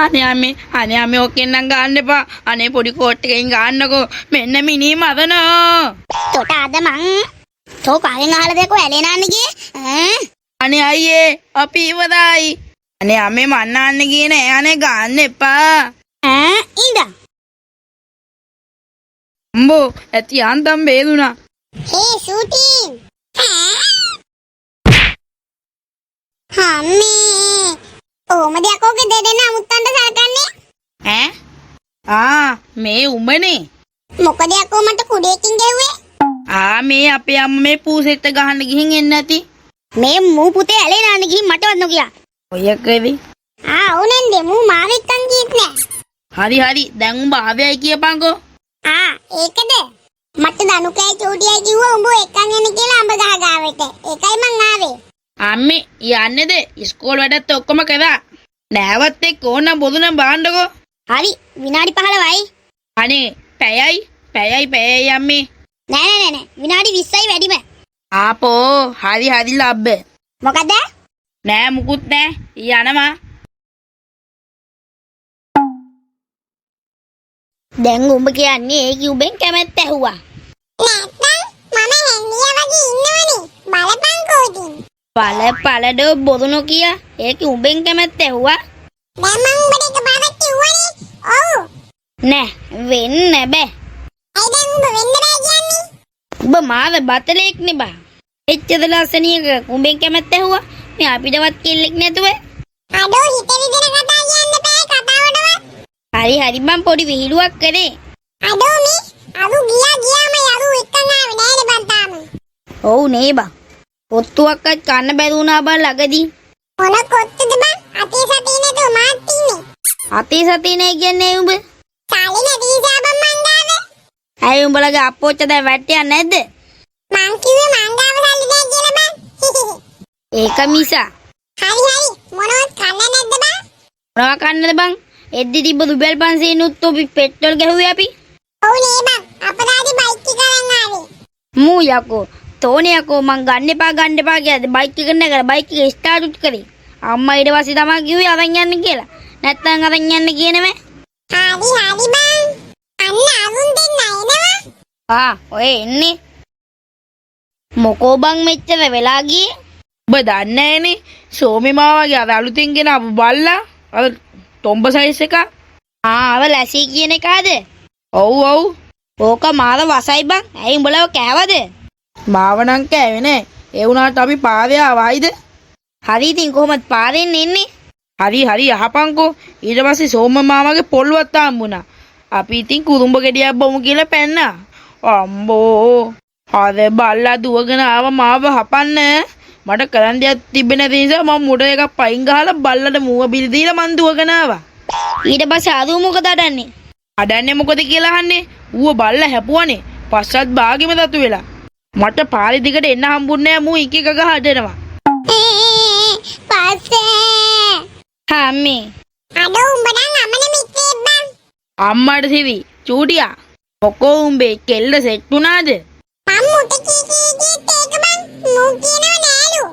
අනේ ඔකෙන් නම් ගන්න එපා. අනේ පොඩි කෝට් එකකින් ගන්නකෝ. මෙන්න මිනී මදනෝ. තොට අද මං තෝ කලින් අහලා දෙකෝ ඇලේ නාන්න ගියේ. අනේ අයියේ අපි ඉවරයි. අනේ අම්මේ මන්නාන්න ගියේ නෑ. අනේ ගන්න එපා. ඉඳා. අම්බෝ ඇති යන්තම් බේදුනා. හේ ෂූටින්. අම්මේ ඕම දෙයක් ඔගේ දෙදෙනා අමුත්තන්ට සලකන්නේ මේ උඹනේ මොකද යකෝ මට කුඩේකින් ගෙව්වේ මේ අපේ අම්ම මේ පූසෙට ගහන්න ගිහින් එන්නේ නැති මේ මූ පුතේ ඇලේ නාන්න ගිහින් මටවත් නොකියා ඔය කේවි ඕනෙන්ද මූ මාව එක්කන් ගියෙත් නෑ හරි දැන් උඹ ආවයි කියපන්කෝ ඒකද මට දනුකයි චූටියයි කිව්වා උඹ එක්කන් එන්න කියලා අඹ ගහ ගාවට ඒකයි මං ආවේ අම්මේ යන්නේද ඉස්කෝල වැඩත් ඔක්කොම කරා නෑවත් එක්ක ඕන බොදුනම් බාන්නකෝ හරි විනාඩි 15යි අනේ පැයයි අම්මේ නෑ විනාඩි 20යි වැඩිම ආපෝ හරි ලබ්බ මොකද නෑ මුකුත් නෑ යනවා දැන් උඹ කියන්නේ ඒ කිව්බෙන් කැමැත්ත ඇහුවා නැත්නම් මම හැන්දියා වගේ ඉන්නවනේ බලපන් කෝටින් පළඩෝ බොරු නොකිය ඒක උඹෙන් කැමැත්ත ඇහුවා දැන් මම උඹට එකපාරක් කිව්වනේ ඔව් නෑ වෙන්න බෑ ඇයි දැන් උඹ වෙන්න බෑ කියන්නේ උඹ මාව බතලෙක්නේ බා එච්චර ලස්සනියක උඹෙන් කැමැත්ත ඇහුවා මේ අපිටවත් කෙල්ලෙක් නැතුව අඩෝ හිත විදින කතා කියන්න බෑ කතාවටවත් හරි මම පොඩි විහිළුවක් කරේ අඩෝ මේ අරු ගියාම යරු එක්කන් ආවේ නෑනේ බං තාම ඔව් නේ බා ඔත්තුවක්වත් කන්න බැරි වුණා බං ළඟදී මොන කොත්තද බං අතේ සතිය නේද මාත් ඉන්නේ අතේ සතිය නේ කියන්නේ උඹ සාලේ නැදීසා බං මං ගාව ඇයි උඹලගේ අප්පොච්ච දැන් වැට්ටියක් නැද්ද මං කිව්වේ මං ගාව සල්ලි නෑ කියලා බං ඒක මිසා හරි මොනවත් කන්න නැද්ද බං මොනවා කන්නද බං එද්දි තිබ්බ රුපියල් 500 නුත් ඔපි පෙට්‍රල් ගැහුවේ අපි ඔව් නේ බං අපරාධි බයික් එක ගන්න ආවේ මූ යකෝ තෝනේ යකෝ මං ගන්න එපා කියලා බයික් එක නගලා බයික් එක ස්ටාර්ට් කරේ අම්මා ඊට පස්සේ තමයි කිව්වේ අරන් යන්න කියලා නැත්තම් අරන් යන්න කියන්නේ හරි බං අන්න අරුන් දෙන්න එනවා ඔය එන්නේ මොකෝ බං මෙච්චර වෙලා ගියේ ඔබ දන්නේ නැනේ සෝමි මාවගේ අර අලුතින් ගෙන ආපු බල්ලා අර තොම්බ සයිස් එක අව ලැසි කියන එකාද ඔව් ඕක මාර වසයි බං ඇයි උඹලව කෑවද මාව නම් කෑවේ නෑ ඒ වුණාට අපි පාරේ ආවයිද හරි ඉතින් කොහොමද පාරෙන් එන්නේ හරි අහපන්කෝ ඊට පස්සේ සෝම මාමගේ පොල්වත් හම්බුණා අපි ඉතින් කුරුම්බ ගෙඩියක් බොමු කියලා පැන්නා අම්බෝ අර බල්ලා දුවගෙන ආව මාව හපන්න මට කරන්න දෙයක් තිබෙන්නේ නැති නිසා මම මුඩ එකක් පයින් ගහලා බල්ලට මුව බිල් දීලා මං දුවගෙන ආවා ඊට පස්සේ ආදු මොකද අඩන්නේ මොකද කියලා අහන්නේ ඌව බල්ලා හැපුවානේ පස්සත් බාගෙම දතු වෙලා මට පාරේ දිගට එන්න හම්බුන්නේ නැහැ මූ එක එක ගහ හදනවා පස්සේ අම්මේ අඩෝ උඹ නම් අමන මිත්‍රේ බං අම්මට සිවි චූටියා මොකෝ උඹේ කෙල්ල සෙට් වුණාද මම මුට කී ඒක බං මූ කියනවා නෑලු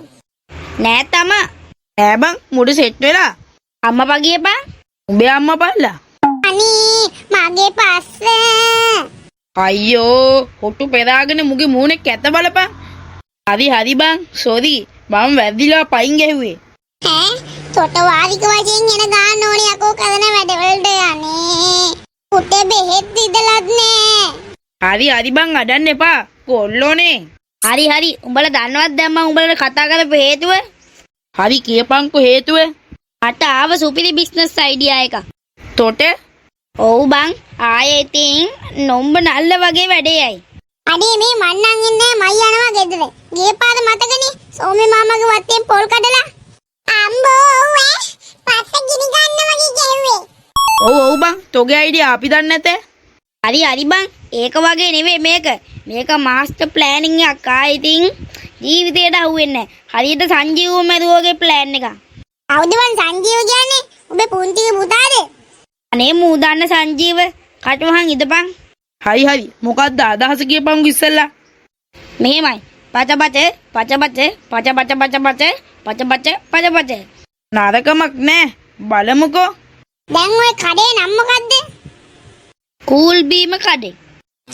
නෑ නෑ බං මුඩ සෙට් වෙලා අම්මපා ගියපන් උඹේ අම්මා බලලා අනේ මගේ පස්ස අයියෝ හොටු පෙරාගෙන මුගේ මූණේ කැත බලපන් හරි බං සෝරි මම වැරදිලා පයින් ගැහුවේ තොට වාරික වශයෙන් එන ගන්න ඕනේ යකෝ කරන වැඩවලට යන්නේ පුතේ බෙහෙත් දීදලත් නෑ හරි බං අඩන්න එපා කොල්ලෝනේ හරි උඹලා දන්නවත් දැන් මම උඹලට කතා කරපු හේතුව හරි කියපන්කෝ හේතුව මට ආව සුපිරි බිස්නස් අයිඩියා එකක් තොට ඔව් බං ආයේ ඉතින් නොම්බ නල්ල වගේ වැඩේයි අඩේ මේ මන්නන් ඉන්නේ මයි යනවා ගෙදර ගිය පාර මතකනේ සෝමේ මාමගේ වත්තෙන් පොල් කඩලා අම්බෝ පස්ස ගිනි ගන්න වගේ ගැහුවේ ඔව් බං තෝගේ අයිඩියා අපි දන්නේ නැතේ හරි බං ඒක වගේ නෙවෙයි මේක මාස්ටර් ප්ලෑනින් එකක් ඉතින් ජීවිතේට අහුවෙන්නේ හරියට සංජීව මරුවගේ ප්ලෑන් එක කවුද වන් සංජීව කියන්නේ ඔබේ පුංචි පුතාද අනේ මූ දන්න සංජීව කටුවහන් ඉදපන් හරි මොකක්ද අදහස කියපන්කෝ ඉස්සෙල්ලා මෙහෙමයි පච නරකමක් නෑ බලමුකෝ දැන් ඔය කඩේ නම මොකද්ද? කූල් බීම කඩේ.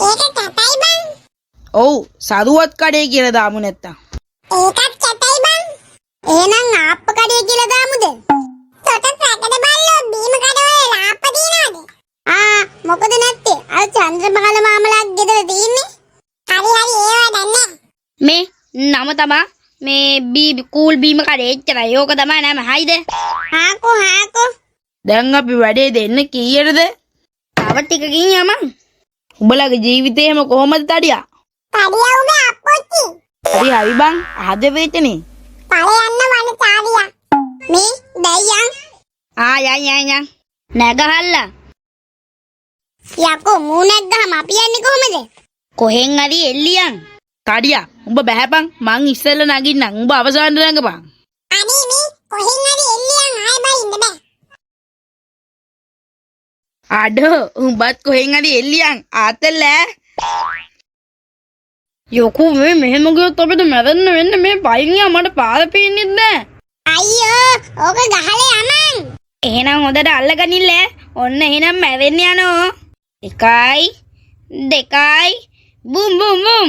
ඒක කැතයි බං. ඔව් සරුවත් කඩේ කියලා දාමු නැත්තම්. ඒකත් කැතයි බං. එහෙනම් ආප්ප කඩේ කියලා දාමුද? තොට පැකඩ බල්ලෝ බීම කඩවල ලාප්ප තියනවද? මොකද නැත්තේ? අර චන්ද්‍රබාල මාමලාගේ ගෙදර තියෙන්නේ. හරි ඒවා දන්නේ. මේ නම තමා මේ කූල් බීම කඩේ එච්චරයි. ඕක තමයි නම. හයිද? හාකෝ. දැන් අපි වැඩේ දෙන්න කීයටද? තව ටිකකින් යමන්. උඹලගේ ජීවිතේ එහෙම කොහොමද තඩියා? තඩියා උඹ අප්පොච්චි. හරි බං. අහද වේතනේ. පල යන්න වන චාරියා. මේ දැයියන්. යන්. නැගහල්ලා. යකෝ මූණක් ගහම අපි යන්නේ කොහමද? කොහෙන් හරි එල්ලියන්. තඩියා උඹ බහැපන්. මං ඉස්සෙල්ලා නගින්නම්. උඹ අවසානට නගපන්. අනේ මේ කොහෙන් හරි එල්ලියන් ආයෙ බයින්න බෑ. අඩ උඹත් කොහෙන් හරි එල්ලියන්. ආතල්ල. යකෝ මේ මෙහෙම ගියොත් අපිට මැරෙන්න වෙන්නේ. මේ පයින් යා මට පාර පේන්නේ නැහැ. අයියෝ ඕක ගහලා යමන්. එහෙනම් හොඳට අල්ලගනින්න. ඔන්න එහෙනම් මැරෙන්න යනවා. 1 2 බුම් බුම් බුම්.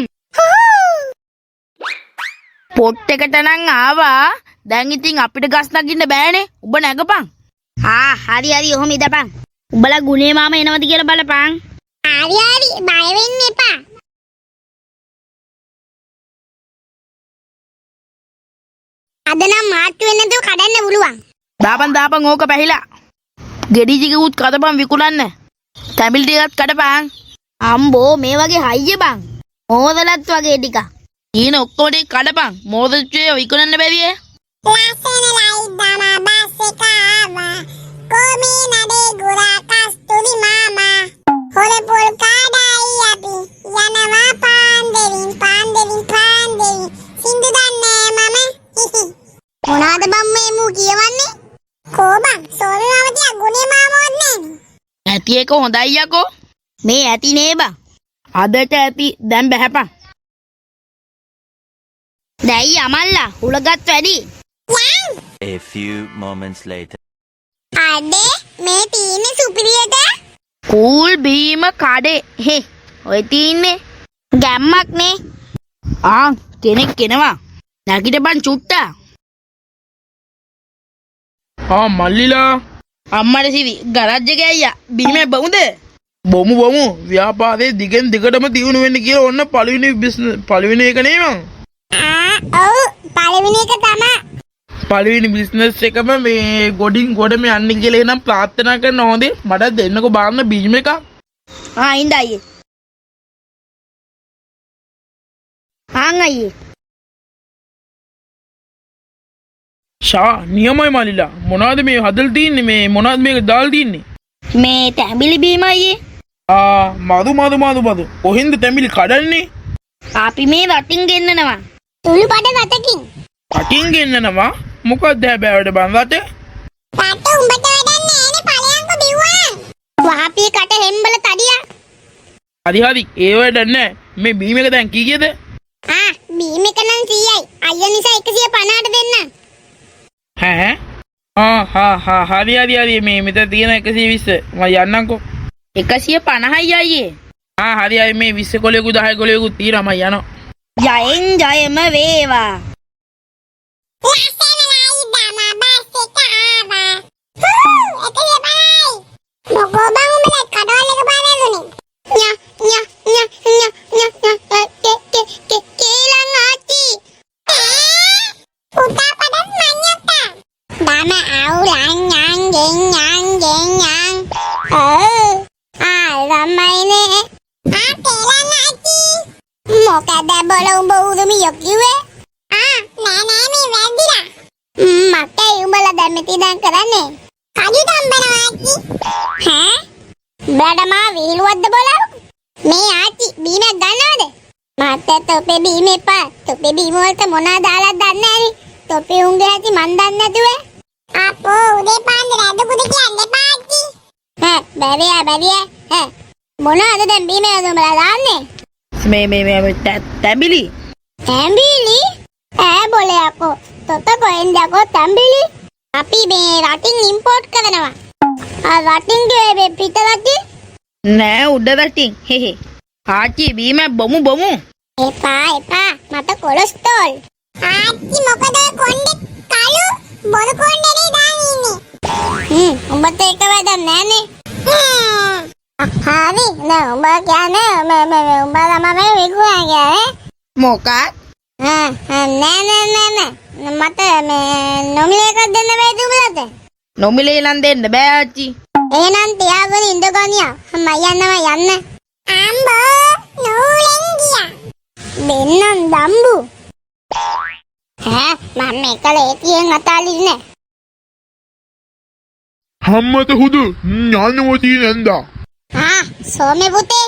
පොට් එකට නම් ආවා. දැන් ඉතින් අපිට ගස් නගින්න බෑනේ. උඹ නැගපන්. හරි ඔහොම ඉඳපන්. උඹලා ගුණේ මාම එනවද කියලා බලපන්. හරි බය වෙන්න එපා. අද නම් මාට්ටු වෙන්නේ නැතුව කඩන්න පුළුවන්. දාපන් ඕක පැහිලා. ගෙඩි ටිකකුත් කඩපන් විකුණන්න. තැඹිලි ටිකක් කඩපන්. අම්බෝ මේ වගේ හයිය බං. මෝදලත් වගේ ටික. ඊන ඔක්කොම ටික කඩපන්. මෝදච්චේ විකුණන්න බැරිය. ලස්සන ලයිදම බස් එක ආවා. කොමි නඩේ ගුරා කස්තුරි මාමා. හොල පොල් කාඩයි අපි යනවා පාන්දරින්. සින්දු දන්නේ මම. මොනවාද බම් මේ මූ කියවන්නේ? කොබන් සෝරනවතිය ගුණේ මාමෝත් නේ. ඇති එක හොඳයි යකෝ. මේ ඇති නේ බං. අදට ඇති දැන් බහැපන්. දැයි අමල්ලා හුලගත් වැඩි. A few moments later. අඩේ මේ තියෙන්නේ සුපිරියට. කූල් බීම කඩේ. හේ ඔය තින්නේ ගැම්මක් නේ. කෙනෙක් එනවා. නැගිටපන් චුට්ටා. මල්ලිලා අම්මට සිවි ගරජ් එක ඇయ్యා. බීමේ බමුද? බොමු ව්‍යාපාරයේ දිගෙන් දිගටම දියුණු වෙන්න කියලා ඔන්න පළවෙනි එක නේ මං. ඔව් පළවෙනි එක තමයි. පළවෙනි බිස්නස් එකම මේ ගොඩින් ගොඩ මේ යන්න කියලා එනම් ප්‍රාර්ථනා කරන හොඳේ. මට දෙන්නකෝ බාන්න බීම එකක්. ඉන්න අයියේ. අයියේ. නියමයි මල්ලිලා. මොනවද මේ හදලා තින්නේ? මේ මොනවද මේක දාලා තින්නේ? මේ තැඹිලි බීම අයියේ. මදු. කොහෙන්ද තැඹිලි කඩන්නේ? අපි මේ රටින් ගෙන්නනවා. තුළු පඩ රටකින්. රටින් ගෙන්නනවා? මොකක්ද හැබැයි බං රට? රට උඹට වැඩක් නෑනේ ඵලයන්කෝ බිව්වා. වහපිය කට හෙම්බල තඩියා. හරි ඒ වැඩක් නෑ. මේ බීම එක දැන් කීයද? බීම එක නම් 100යි. අයියා නිසා 150ට දෙන්න. හරි මේ මෙතන තියෙන 120 මම යන්නම්කෝ. 150යි අයියේ. හරි මේ 20 කොලයකුත් 10 කොලයකුත් තියෙනවා මම යනවා. ජයෙන් වේවා. ලස්සන ලයිදම බස් එක ආවා. එකේ බලයි. මොකෝ බං උඹලා කඩවල එක බලන්නේ. කේලං ආච්චි. උතා පඩස් මඤ්ඤත්තා. දම අවුලන් යන්. ළමයිනේ. කේලං ආච්චි. මොකද බල උඹ උරුමිය කිව්වේ? නෑ මේ වැරදිලා. මට උඹලා දැන් මෙතන කරන්නේ. කඩු තම්බනවා ආච්චි. බඩමා වීලුවක්ද බලව? මේ ආච්චි බීමක් ගන්නවද? මට තොපේ බීම එපා. තොපේ බීම වලට මොනවද දාලා දන්නේ නැහනේ. තොපේ උංගේ ඇති මන් දන්නේ නැතුව. අපෝ උදේ පාන්දර ඇදපුද කියන්නේ පාච්චි. බැරියා. මොනවද දැන් බීම වලට උඹලා දාන්නේ? මේ තැඹිලි. තැඹිලි? බොලයකෝ. තොත කොහෙන්ද යකෝ තැඹිලි? අපි මේ රටින් ඉම්පෝට් කරනවා. රටින් ගේ පිට රටින්. නෑ උඩ රටින්. හෙහෙ. ආච්චි බීම බොමු බොමු. එපා මට කොලෙස්ටරෝල්. ආච්චි මොකද කොණ්ඩේ කළු බොරු කොණ්ඩේ දාන් ඉන්නේ. උඹට ඒක වැඩක් නෑනේ. හරි නෑ උඹ කියන්නේ උඹ ළමයි විකුණා කියන්නේ. මොකක්? නෑ මට නොමිලේ එකක් දෙන්න බැයිද උඹලට? නොමිලේ නම් දෙන්න බෑ ආච්චි. එහෙනම් තියාගෙන ඉඳගනියා. මම යන්න. අම්බෝ නූලෙන් ගියා. දෙන්නම් දම්බු. මම මේක ලේතියෙන් අතාලින්නේ. හම්මත හුදු ඥානවතී නැන්දා. සෝමේ පුතේ.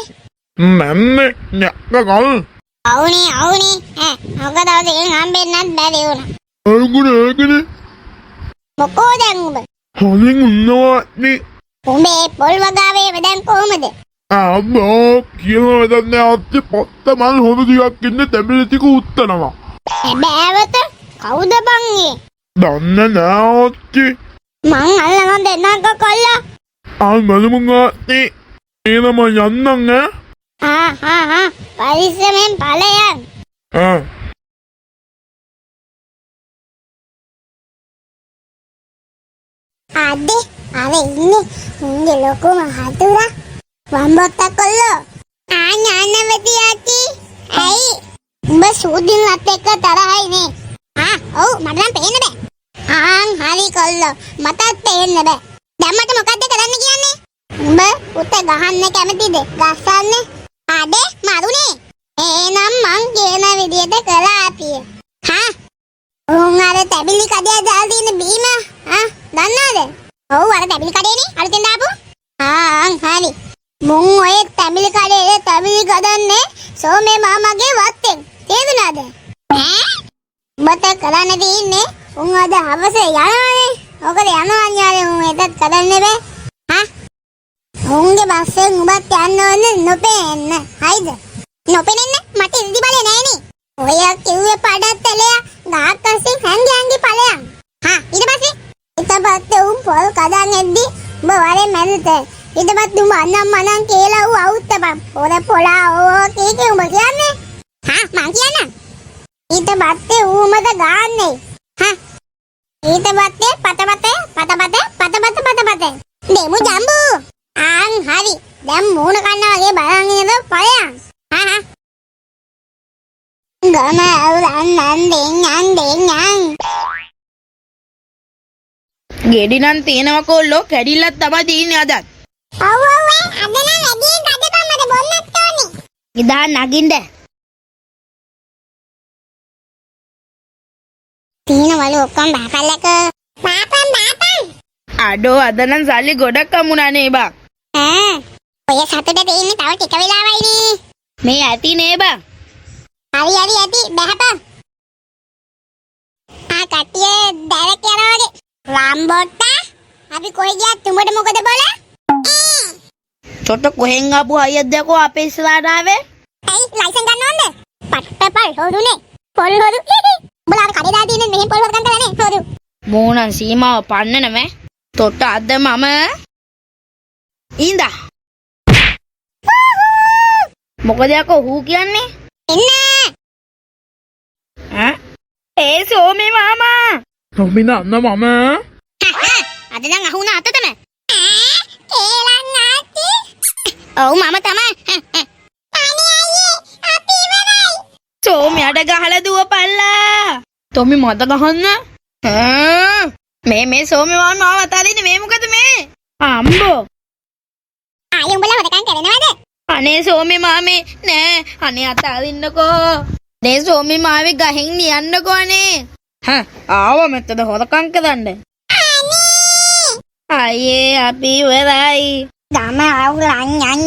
නැන්නේ නැක්කගල්. අවුනේ. මොකද අවදෙන් හම්බෙන්නත් බැරි වුණා. ඒගුණ. මොකෝ දැන් උඹ? හොලින් උන්නවත්නේ. උඹේ පොල් වගාවේ වැඩන් කොහමද? අම්මෝ කියලා වැඩන්නේ අත්ති පොත්ත මල් හොඳ ටිකක් ඉන්න තැඹිලි ටික උත්තනවා. බෑවත කවුද බං ඒ? දන්න නෑ අත්ති. මං අල්ලන දෙන්නක කොල්ලා. මලමුංගාත්නේ එනම යන්නම් ඈ. පරිස්සමෙන් ඵලයන්. අද ඉන්නේ උන්ගේ ලොකුම හතුරා වම්බොත්ත කොල්ලෝ. ඥානවති ආච්චි. ඇයි? උඹ සූදින්ලත් එක්ක තරහයි නේ. ඔව් මට නම් පේන්න බෑ. හරි කොල්ලෝ මටත් පේන්න බෑ. දැන් මට මොකද්ද කරන්න කියන්නේ? උඹ උත ගහන්න කැමතිද? ගස්සන්න. අඩේ මරුනේ. එහෙනම් මං කියන විදියට කළා අපිය. උන් අර තැබිලි කඩේ දාලා තියෙන බීම දන්නවද? ඔව් අර තැබිලි කඩේනේ අලුතෙන් දාපු. හරි. මුන් ඔය තැබිලි කඩේ තැබිලි ගදන්නේ සෝමේ මාමාගේ වත්තෙන්. තේරුණාද? උඹට කරන්න තියෙන්නේ උන් අද හවස යනවානේ. ඔකද යනවා ඥානේ උන් එතත් කරන්න බෑ. උන්ගේ බස්සෙන් උඹත් යන්න ඕනේ නොපෙන්න. හයිද? නොපෙනෙන්න මට ඉදි බලේ නෑනේ. ඔය කිව්වේ පඩත්තලයා ගහක් අස්සෙන් හැංගි ඵලයන්. ඊට පස්සේ උන් පොල් කඩන් එද්දි උඹ වරේ මැල්ලට. ඊට පස්සේ උඹ අන්නම් මනම් කියලා ඌ අවුත්තපන්. පොලා ඕ කීකේ උඹ කියන්නේ? මං කියන්නම්. ඊට පස්සේ ඌ උඹට ගාන්නේ. ඊට පතපත. දෙමු ජම්බු. හරි. දැන් මූණ කන්නා වගේ බලන් ඉන්න ඵලයන්. ගම අවුලන් ගෙඩි නම් තියෙනව කොල්ලෝ කැඩිල්ලක් තමයි තියෙන්නේ අදත්. අද නම් වැඩියෙන් කඩකමද බොන්නත් ඕනේ. ඉදා නගින්ද. තියෙනවලු ඔක්කොම බහපල්ලක. බාපන්. අඩෝ අද නම් සල්ලි ගොඩක් අමුණානේ බා. ඔය සතුට දෙන්නේ තව ටික වෙලාවයිනේ. මේ ඇති නේ බා. හරි ඇති බහපන්. කට්ටිය දැරක් යනවා වගේ. රාම්බොට්ටා අපි කොහෙ ගියත් උඹට මොකද බොල? චොට්ට කොහෙන් ආපු අයියද දැකෝ අපේ ඉස්සරහට ආවේ? ඇයි ලයිසන් ගන්න ඕනද? පට්ටපල් හොදුනේ. පොල් හොදු. උඹලා කඩේ දාලා තියෙන්නේ මෙහෙන් පොල් හොද ගන්න නේ හොදු. මෝනන් සීමාව පන්නන මෑ. තොට අද මම ඉඳා. මොකද යකෝ හූ කියන්නේ? එන්න. ඒ සෝමේ මාමා. සොමින අන්න මම. අද නම් අහුණා අතතම. කේලන් නැති. ඔව් මම තමයි. අනේ අයියේ අපි ඉවරයි. සෝමයට ගහලා දුවපල්ලා. තොමි මත ගහන්න. මේ සෝමේ මාමා අතාරින්නේ මේ මොකද මේ? අම්බෝ. ආයේ උඹලා හොදකම් කරනවද? අනේ සෝමේ මාමේ නෑ අනේ අතාරින්නකෝ. නේ සෝමේ මාමේ ගහෙන් නියන්නකෝ අනේ. ආව මෙතන හොදකම් කරන්න. අයියේ අපි ඉවරයි. ගම අවුලන් යන්